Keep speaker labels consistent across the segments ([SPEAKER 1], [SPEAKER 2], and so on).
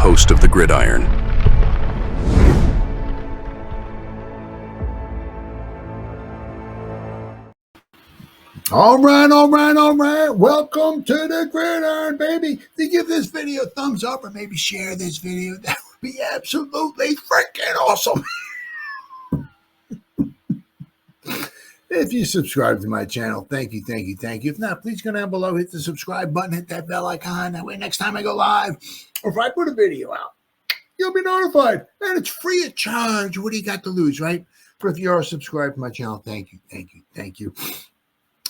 [SPEAKER 1] host of the Gridiron.
[SPEAKER 2] All right. Welcome to the Gridiron, baby. If you give this video a thumbs up or maybe share this video, that would be absolutely freaking awesome. If you subscribe to my channel, thank you. If not, please go down below, hit the subscribe button, hit that bell icon. That way next time I go live, or if I put a video out, you'll be notified. And it's free of charge. What do you got to lose, right? But if you are subscribed to my channel, thank you.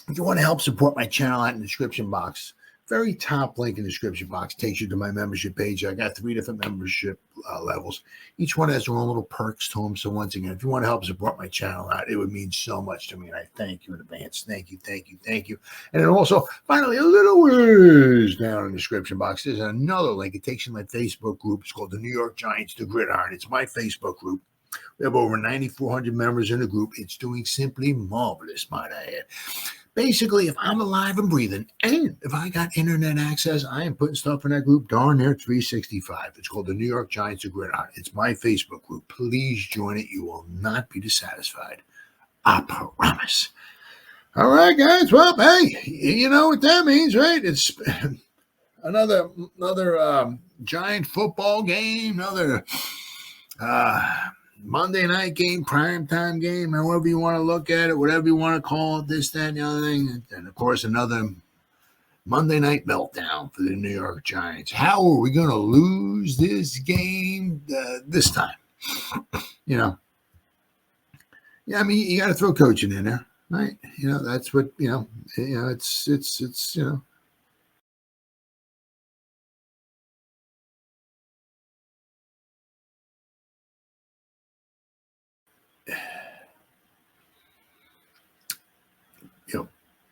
[SPEAKER 2] If you want to help support my channel, out in the description box, very top link in the description box takes you to my membership page. I got 3 different membership levels. Each one has their own little perks to them. So once again, if you want to help support my channel out, it would mean so much to me. And I thank you in advance. Thank you. And then also, finally, a little ways down in the description box, there's another link. It takes you to my Facebook group. It's called the New York Giants, the Gridiron. It's my Facebook group. We have over 9,400 members in the group. It's doing simply marvelous, might I add. Basically, if I'm alive and breathing, and if I got internet access, I am putting stuff in that group darn near 365. It's called the New York Giants of Gridiron. It's my Facebook group. Please join it. You will not be dissatisfied. I promise. All right, guys. Well, hey, you know what that means, right? It's another Giant football game, another Monday night game, primetime game, however you want to look at it, whatever you want to call it, this, that, and the other thing. And, of course, another Monday night meltdown for the New York Giants. How are we going to lose this game this time? Yeah, I mean, you got to throw coaching in there, right? That's what, it's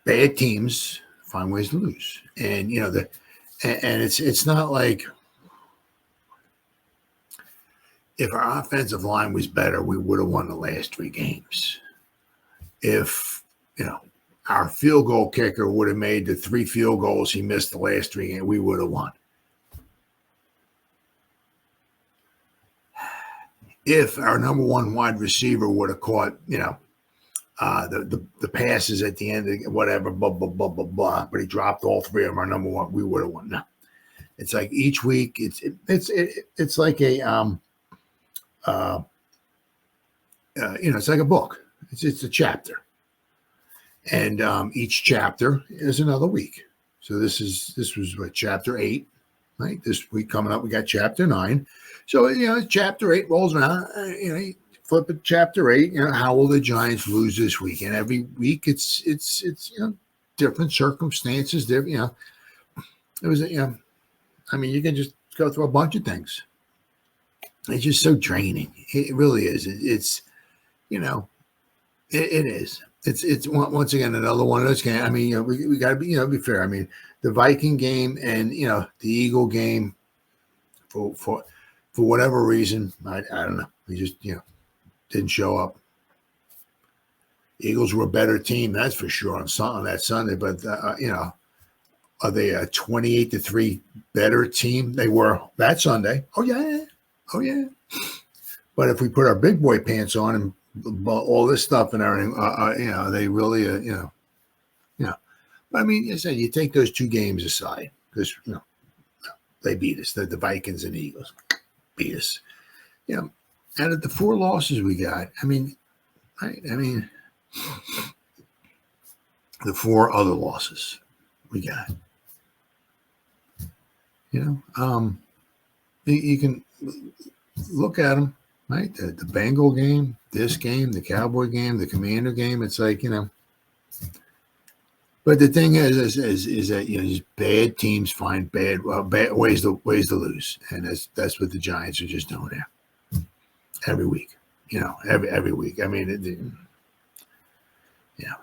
[SPEAKER 2] bad teams find ways to lose, and it's not like if our offensive line was better, we would have won the last 3 games. If our field goal kicker would have made the 3 field goals he missed the last 3 games, we would have won. If our number 1 wide receiver would have caught, the passes at the end of whatever, blah, but he dropped all 3 of our number 1, we would have won. No. It's like each week, it's like a, it's like a book. It's a chapter. And each chapter is another week. So this was what, chapter 8, right? This week coming up, we got chapter 9. So, chapter 8 rolls around, flip it, chapter 8. How will the Giants lose this week? And every week, it's different circumstances. Different, it was I mean, you can just go through a bunch of things. It's just so draining. It really is. It's it is. It's once again another one of those games. I mean, we got to be fair. I mean, the Viking game and the Eagle game, for whatever reason, I don't know. We just didn't show up. Eagles were a better team, that's for sure, on that Sunday. But are they a 28-3 better team? They were that Sunday. Oh yeah. But if we put our big boy pants on and all this stuff and everything, they really, But I mean, you said you take those 2 games aside because they beat us. The Vikings and the Eagles beat us. Out of the 4 losses we got, I mean, the 4 other losses we got, you can look at them, right? The Bengal game, this game, the Cowboy game, the Commander game. It's like, But the thing is that just bad teams find bad ways to lose, and that's what the Giants are just doing there. Every week, every week. I mean,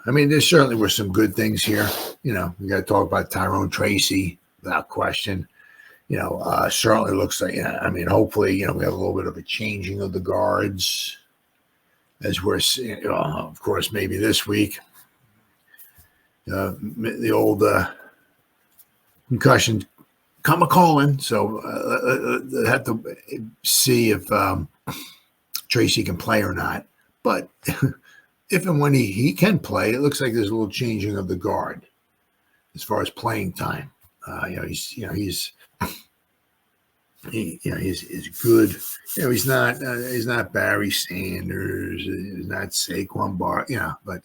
[SPEAKER 2] I mean, there certainly were some good things here. We got to talk about Tyrone Tracy without question. Certainly looks like, I mean, hopefully, we have a little bit of a changing of the guards as we're seeing, of course, maybe this week. The old concussion come a calling. So have to see if Tracy can play or not. But if and when he can play, it looks like there's a little changing of the guard as far as playing time. He's good. He's not Barry Sanders. He's not Saquon Bar. But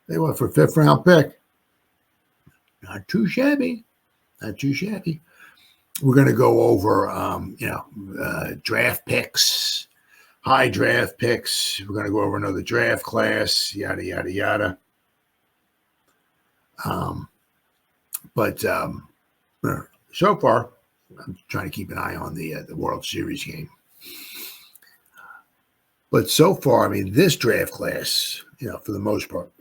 [SPEAKER 2] they went for a 5th round pick. Not too shabby. Not too shabby. We're going to go over, draft picks, high draft picks. We're going to go over another draft class, yada, yada, yada. But so far, I'm trying to keep an eye on the World Series game. But so far, this draft class, for the most part,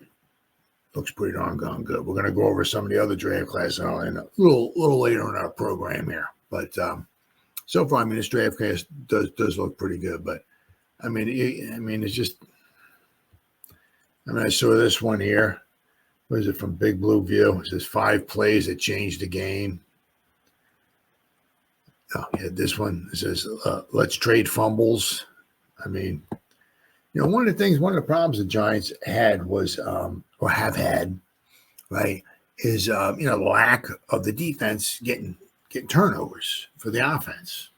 [SPEAKER 2] looks pretty darn gone good. We're going to go over some of the other draft classes in a little later in our program here. But so far, this draft class does look pretty good. But it's just, I saw this one here. What is it from Big Blue View? It says 5 plays that changed the game. Oh, yeah, this one says, let's trade fumbles. One of the problems the Giants had was, or have had, right, is, the lack of the defense getting turnovers for the offense.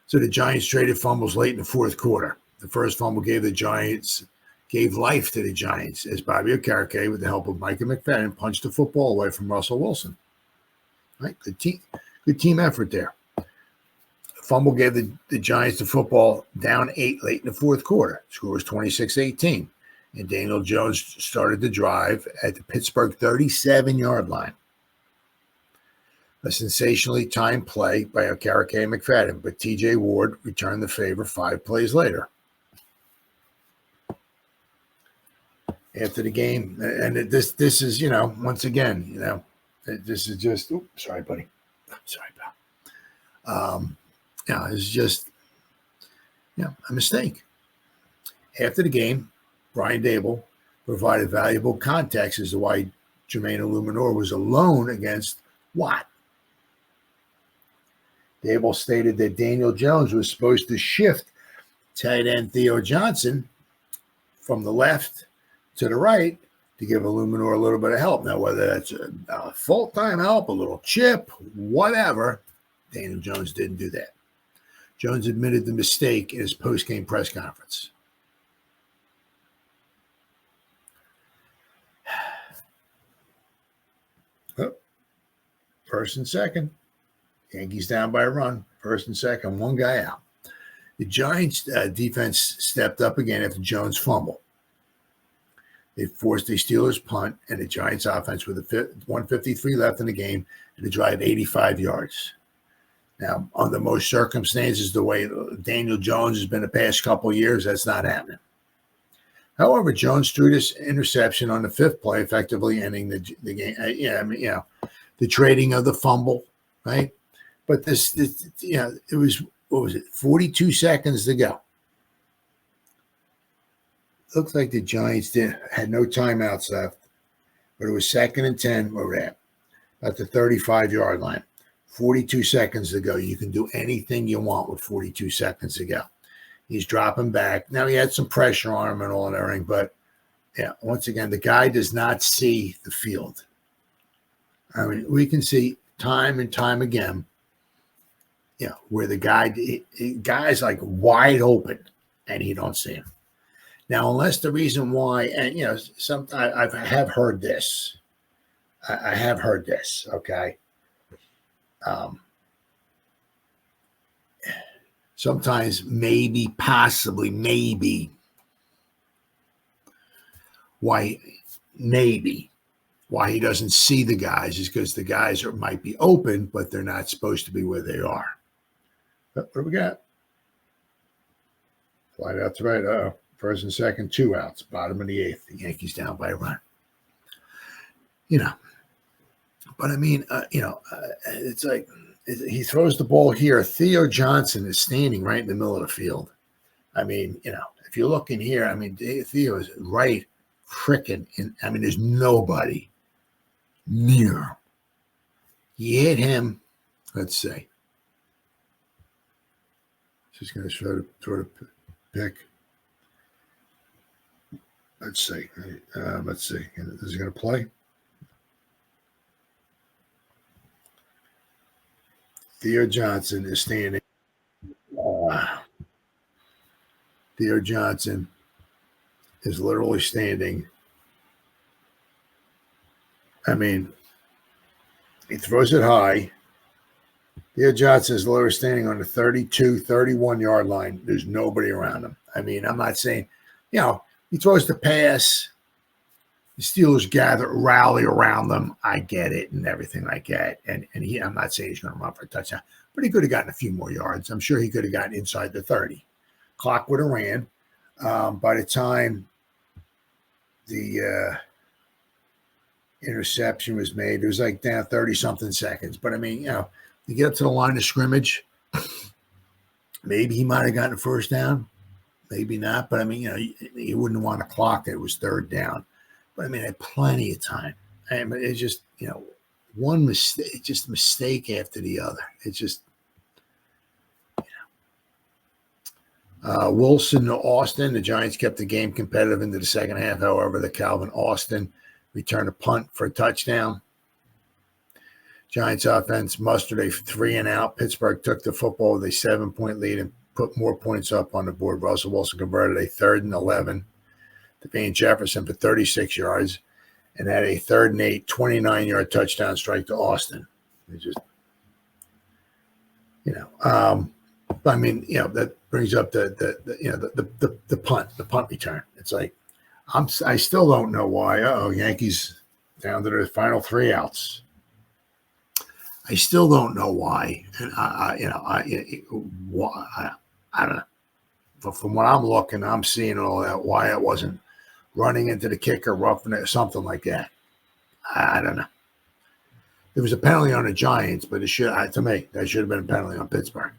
[SPEAKER 2] So the Giants traded fumbles late in the 4th quarter. The first fumble gave life to the Giants as Bobby Okereke, with the help of Micah McFadden, punched the football away from Russell Wilson. Right? Good team effort there. Fumble gave the Giants the football down 8 late in the 4th quarter. Score was 26-18. And Daniel Jones started the drive at the Pittsburgh 37-yard line. A sensationally timed play by Okereke and McFadden, but TJ Ward returned the favor 5 plays later. After the game, and this is, once again, this is just, sorry, buddy. Sorry, pal. It's just, a mistake. After the game, Brian Dable provided valuable context as to why Jermaine Illuminor was alone against Watt. Dable stated that Daniel Jones was supposed to shift tight end Theo Johnson from the left to the right to give Illuminor a little bit of help. Now, whether that's a full-time help, a little chip, whatever, Daniel Jones didn't do that. Jones admitted the mistake in his post-game press conference. First and second. Yankees down by a run. First and second, one guy out. The Giants defense stepped up again after Jones' fumble. They forced a Steelers punt, and the Giants offense with 153 left in the game and to drive 85 yards. Now, under most circumstances, the way Daniel Jones has been the past couple of years, that's not happening. However, Jones threw this interception on the 5th play, effectively ending the game. The trading of the fumble, right? But it was, 42 seconds to go. Looks like the Giants had no timeouts left, but it was 2nd and 10 where we're at the 35-yard line. 42 seconds to go. You can do anything you want with 42 seconds to go. He's dropping back. Now, he had some pressure on him and all and everything, but once again, the guy does not see the field. We can see time and time again, where the guy's like wide open and he don't see him. Now, unless the reason why, and I have heard this. I have heard this, okay? Sometimes maybe, possibly, maybe why he doesn't see the guys is because the guys might be open, but they're not supposed to be where they are. What do we got? Flight out to right. First and second, 2 outs. Bottom of the 8th. The Yankees down by a run. But it's like he throws the ball here. Theo Johnson is standing right in the middle of the field. If you look in here, Theo is right freaking in. There's nobody near him. You hit him. Let's see. Just going to throw the pick. Let's see. Let's see. Is he going to play? Theo Johnson is standing. Theo Johnson is literally standing. I mean, he throws it high. Theo Johnson is literally standing on the 32, 31-yard line. There's nobody around him. I mean, I'm not saying, he throws the pass. The Steelers rally around them. I get it and everything like that. And I'm not saying he's going to run for a touchdown, but he could have gotten a few more yards. I'm sure he could have gotten inside the 30. Clock would have ran. By the time the interception was made, it was like down 30-something seconds. But, I mean, you get up to the line of scrimmage, maybe he might have gotten a first down. Maybe not. But, I mean, you wouldn't want to clock that it was third down. But, I mean, had plenty of time. I mean, it's just, one mistake, just mistake after the other. It's just, Wilson to Austin. The Giants kept the game competitive into the second half. However, the Calvin Austin returned a punt for a touchdown. Giants offense mustered a 3-and-out. Pittsburgh took the football with a 7-point lead and put more points up on the board. Russell Wilson converted a 3rd and 11 to Van Jefferson for 36 yards and had a 3rd and 8, 29-yard touchdown strike to Austin. It just, I mean, that brings up the punt return. It's like, I still don't know why. Yankees down to their final 3 outs. I still don't know why, and I don't know. But from what I'm looking, I'm seeing all that. Why it wasn't running into the kicker, roughing it, or something like that. I don't know. There was a penalty on the Giants, but to me, that should have been a penalty on Pittsburgh.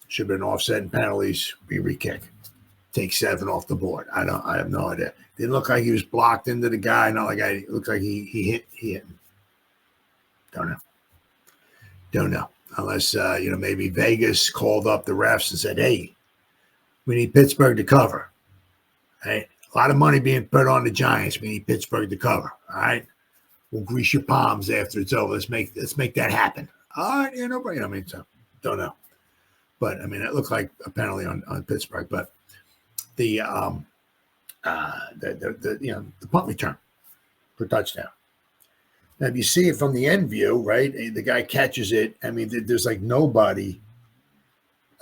[SPEAKER 2] Should have been offsetting penalties. Be re-kick. Take 7 off the board. I have no idea. Didn't look like he was blocked into the guy. Not like it looked like he hit him. Don't know. Unless, maybe Vegas called up the refs and said, hey, we need Pittsburgh to cover. Hey, a lot of money being put on the Giants. We need Pittsburgh to cover. All right. We'll grease your palms after it's over. Let's make that happen. All right. Nobody. I mean, so, don't know. But, I mean, it looked like a penalty on Pittsburgh. But the punt return for touchdown. Now, if you see it from the end view, right, the guy catches it. I mean, there's like nobody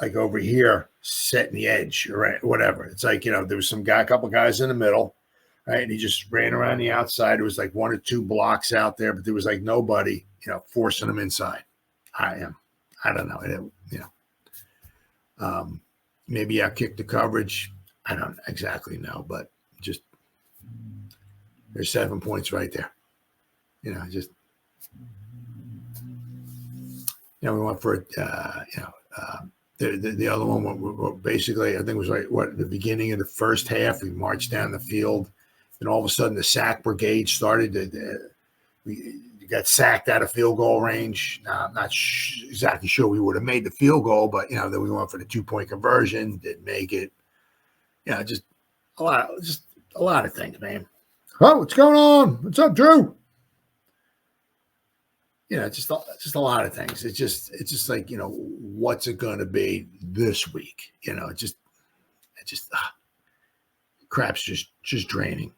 [SPEAKER 2] like over here setting the edge or whatever. It's like, there was a couple guys in the middle, right, and he just ran around the outside. It was like 1 or 2 blocks out there, but there was like nobody, forcing them inside. I don't know. Maybe I kicked the coverage. I don't exactly know, but just there's 7 points right there. We went for the other one. Basically, I think it was at the beginning of the first half. We marched down the field, and all of a sudden the sack brigade started. We got sacked out of field goal range. Now, I'm not exactly sure we would have made the field goal, but then we went for the 2-point conversion. Didn't make it. Just a lot of things, man. Oh, what's going on? What's up, Drew? Just a lot of things. It's just like, what's it going to be this week? Crap's just draining.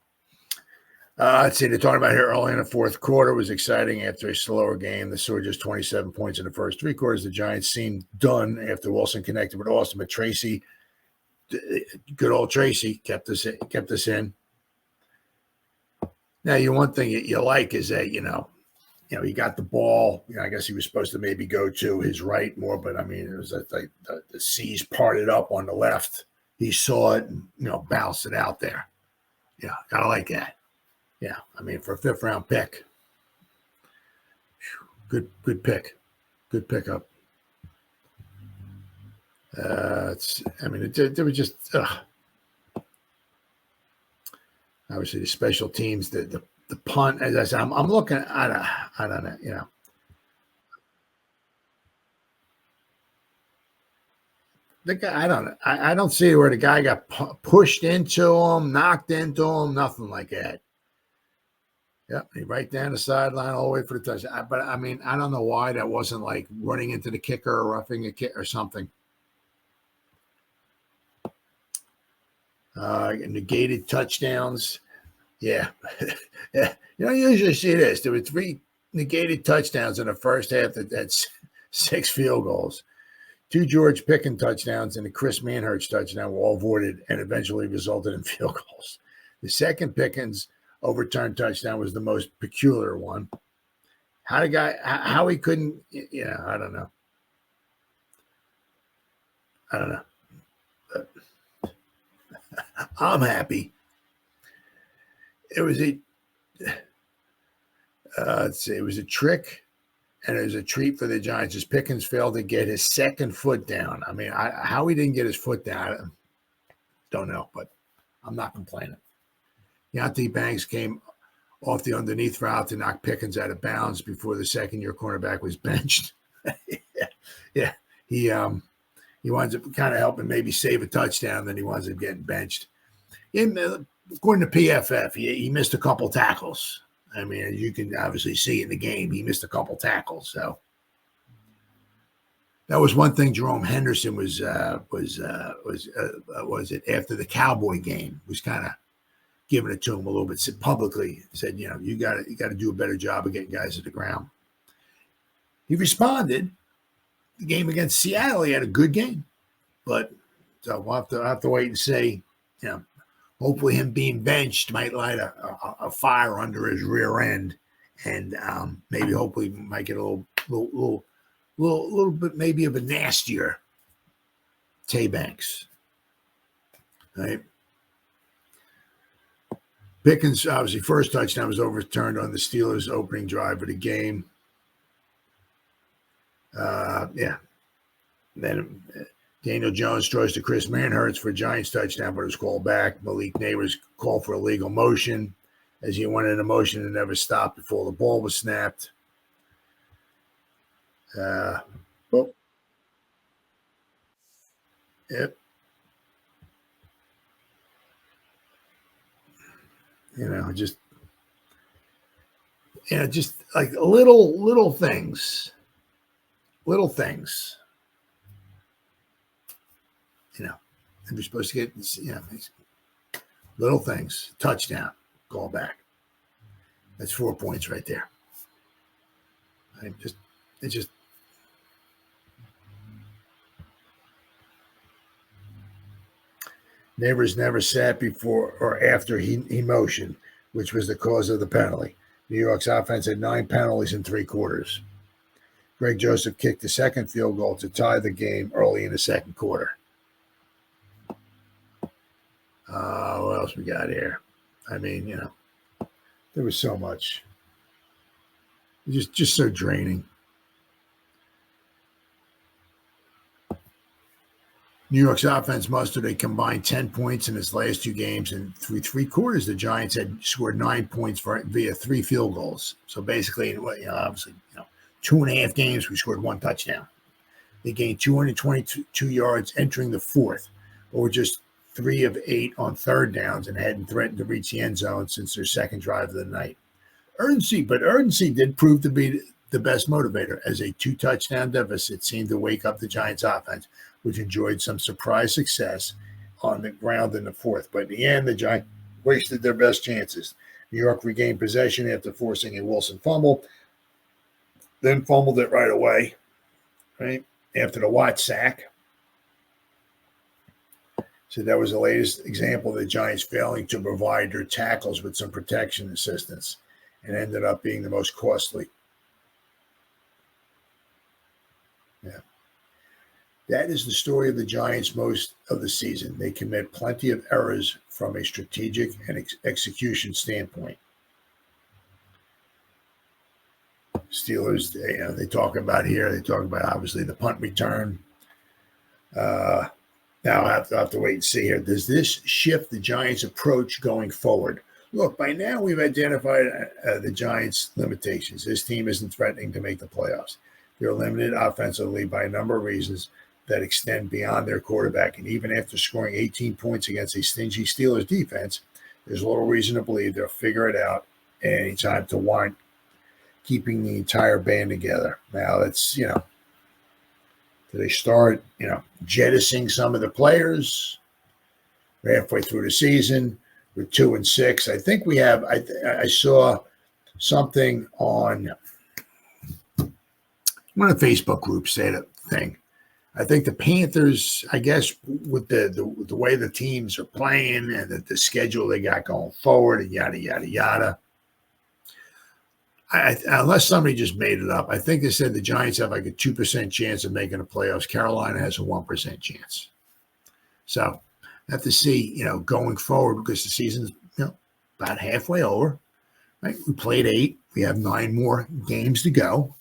[SPEAKER 2] Let's see. They're talking about here early in the fourth quarter. It was exciting after a slower game. They scored just 27 points in the first 3 quarters. The Giants seemed done after Wilson connected with Austin, but Tracy, good old Tracy, kept us in. Now, one thing you like is that, he got the ball. I guess he was supposed to maybe go to his right more, but I mean, it was like the C's parted up on the left. He saw it and, bounced it out there. Yeah, gotta like that. Yeah, I mean, for a 5th-round pick, good pick, good pickup. It was just obviously the special teams, the punt. As I said, I'm looking. I don't know. the guy, I don't see where the guy got pushed into him, knocked into him, nothing like that. Yep, he right down the sideline all the way for the touchdown. But I mean, I don't know why that wasn't like running into the kicker or roughing a kick or something. Negated touchdowns. Yeah. Yeah. You don't usually see this. There were 3 negated touchdowns in the first half. That's 6 field goals. 2 George Pickens touchdowns and a Chris Manhertz touchdown were all avoided and eventually resulted in field goals. The second Pickens overturned touchdown was the most peculiar one. How he couldn't, I don't know. But I'm happy. It was it was a trick, and it was a treat for the Giants as Pickens failed to get his second foot down. I mean, how he didn't get his foot down, I don't know, but I'm not complaining. Deontay Banks came off the underneath route to knock Pickens out of bounds before the second-year cornerback was benched. Yeah. He winds up kind of helping maybe save a touchdown, then he winds up getting benched. According to PFF, he missed a couple tackles. I mean, as you can obviously see in the game, he missed a couple tackles. So that was one thing. Jerome Henderson was it after the Cowboy game was kind of giving it to him a little bit publicly. Said, you got to do a better job of getting guys to the ground. He responded. The game against Seattle, he had a good game, but so we'll have to wait and see. Hopefully, him being benched might light a fire under his rear end, and maybe hopefully might get a little bit maybe of a nastier Tay Banks. Right. Pickens, obviously, first touchdown was overturned on the Steelers' opening drive of the game. Then Daniel Jones throws to Chris Manhertz for a Giants touchdown, but it was called back. Malik Neighbors called for illegal motion as he went into motion and never stopped before the ball was snapped. Yep. Just like little things. Little things. We're supposed to get, little things. Touchdown, call back. That's 4 points right there. Neighbors never sat before or after he motioned, which was the cause of the penalty. New York's offense had 9 penalties in 3 quarters. Greg Joseph kicked the second field goal to tie the game early in the second quarter. What else we got here? I mean, there was so much. Just so draining. New York's offense mustered a combined 10 points in its last 2 games, and through 3 quarters, the Giants had scored 9 points via 3 field goals. So basically, obviously, 2.5 games, we scored 1 touchdown. They gained 222 yards entering the fourth, or just 3 of 8 on third downs, and hadn't threatened to reach the end zone since their second drive of the night. Urgency did prove to be the best motivator, as a 2-touchdown deficit seemed to wake up the Giants' offense, which enjoyed some surprise success on the ground in the fourth. But in the end, the Giants wasted their best chances. New York regained possession after forcing a Wilson fumble, then fumbled it right away, right after the Watt sack. So that was the latest example of the Giants failing to provide their tackles with some protection assistance, and ended up being the most costly. Yeah. That is the story of the Giants most of the season. They commit plenty of errors from a strategic and execution standpoint. Steelers, they talk about obviously the punt return. Now I'll have to wait and see here. Does this shift the Giants' approach going forward? Look, by now we've identified the Giants' limitations. This team isn't threatening to make the playoffs. They're limited offensively by a number of reasons, that extend beyond their quarterback. And even after scoring 18 points against a stingy Steelers defense, there's little reason to believe they'll figure it out anytime to warrant keeping the entire band together. Now, that's, do they start, jettisoning some of the players halfway through the season with 2-6? I think we have, I saw something on one of the Facebook groups said a thing. I think the Panthers, I guess, with the way the teams are playing and the schedule they got going forward and yada, yada, yada. Unless somebody just made it up, I think they said the Giants have like a 2% chance of making the playoffs. Carolina has a 1% chance. So I have to see, going forward, because the season's, about halfway over. Right? We played 8. We have 9 more games to go.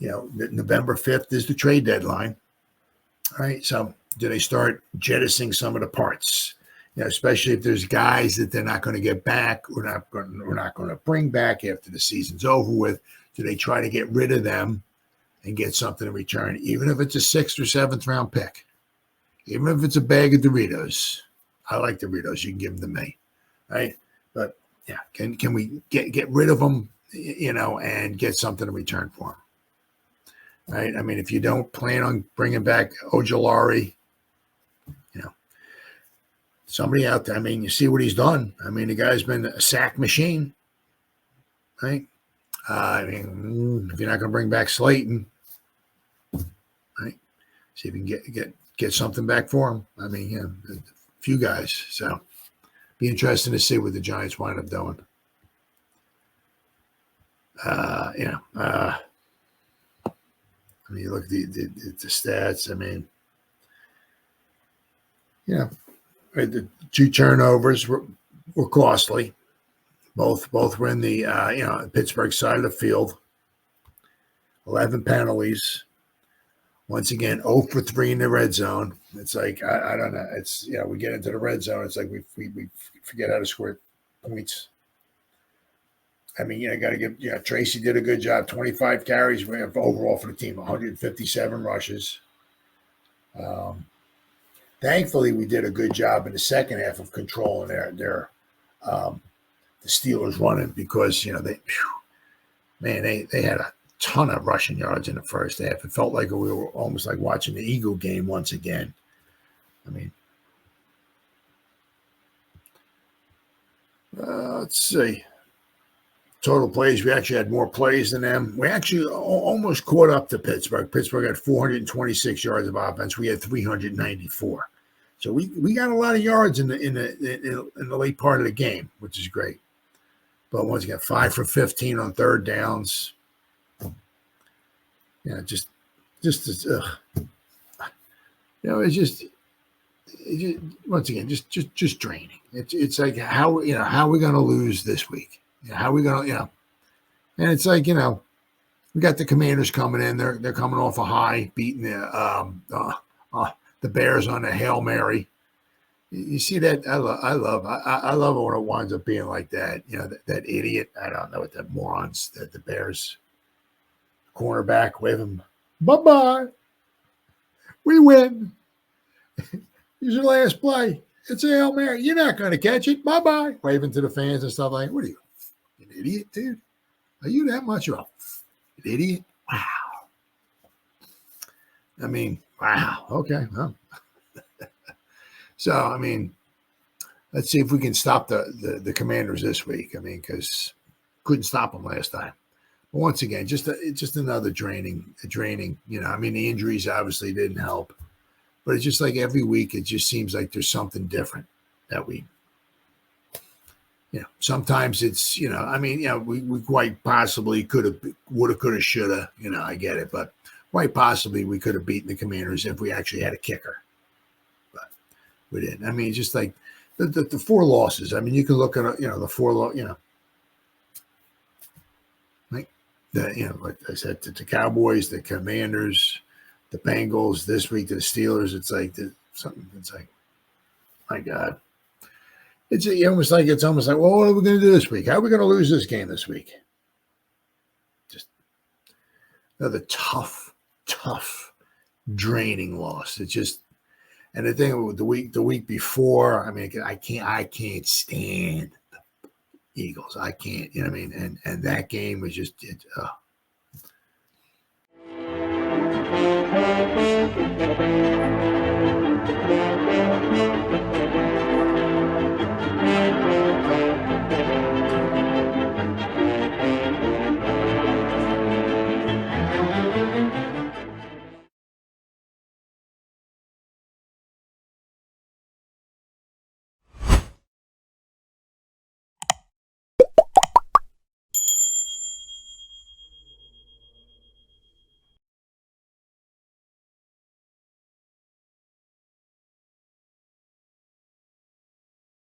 [SPEAKER 2] November 5th is the trade deadline. All right, so do they start jettisoning some of the parts? Especially if there's guys that they're not going to get back, we're not going to bring back after the season's over with. Do they try to get rid of them and get something in return, even if it's a 6th or 7th round pick, even if it's a bag of Doritos? I like Doritos. You can give them to me, right? But yeah, can we get rid of them, and get something in return for them? Right? I mean, if you don't plan on bringing back Ojulari, somebody out there, I mean, you see what he's done. I mean, the guy's been a sack machine, right? If you're not going to bring back Slayton, right? See if you can get something back for him. I mean, a few guys. So be interesting to see what the Giants wind up doing. I mean, you look at the stats. I mean, the 2 turnovers were costly. Both were in the Pittsburgh side of the field. 11 penalties. Once again, 0 for 3 in the red zone. It's like I don't know. It's we get into the red zone. It's like we forget how to score points. I mean, got to give. Tracy did a good job. 25 carries overall for the team. 157 rushes. Thankfully, we did a good job in the second half of controlling the Steelers running, because they had a ton of rushing yards in the first half. It felt like we were almost like watching the Eagle game once again. I mean, let's see. Total plays, we actually had more plays than them. We actually almost caught up to Pittsburgh. Pittsburgh had 426 yards of offense. We had 394. So we got a lot of yards in the late part of the game, which is great. But once again, 5 for 15 on third downs. It's just once again, just draining. It's like how are we going to lose this week? How are we going to, and it's like, we got the Commanders coming in. They're coming off a high, beating the Bears on a Hail Mary. You see that? I love it when it winds up being like that. That idiot. I don't know what that morons, the Bears cornerback with him. Bye-bye. We win. Here's your last play. It's a Hail Mary. You're not going to catch it. Bye-bye. Waving to the fans and stuff like, what are you? An idiot, dude? Are you that much of an idiot? Wow. I mean, wow. Okay. Well. So, I mean, let's see if we can stop the Commanders this week. I mean, because couldn't stop them last time. But once again, just another draining. I mean, the injuries obviously didn't help. But it's just like every week, it just seems like there's something different that we sometimes it's, we quite possibly woulda, coulda, shoulda, I get it, but quite possibly we could have beaten the Commanders if we actually had a kicker, but we didn't. I mean, it's just like the 4 losses. I mean, you can look at, the 4, like like I said, the Cowboys, the Commanders, the Bengals, this week to the Steelers. It's like it's like, my God. It's almost like, well, what are we going to do this week? How are we going to lose this game this week? Just another tough draining loss. It's just, and the thing with the week before, I mean, I can't stand the Eagles. I can't, you know what I mean? And that game was just,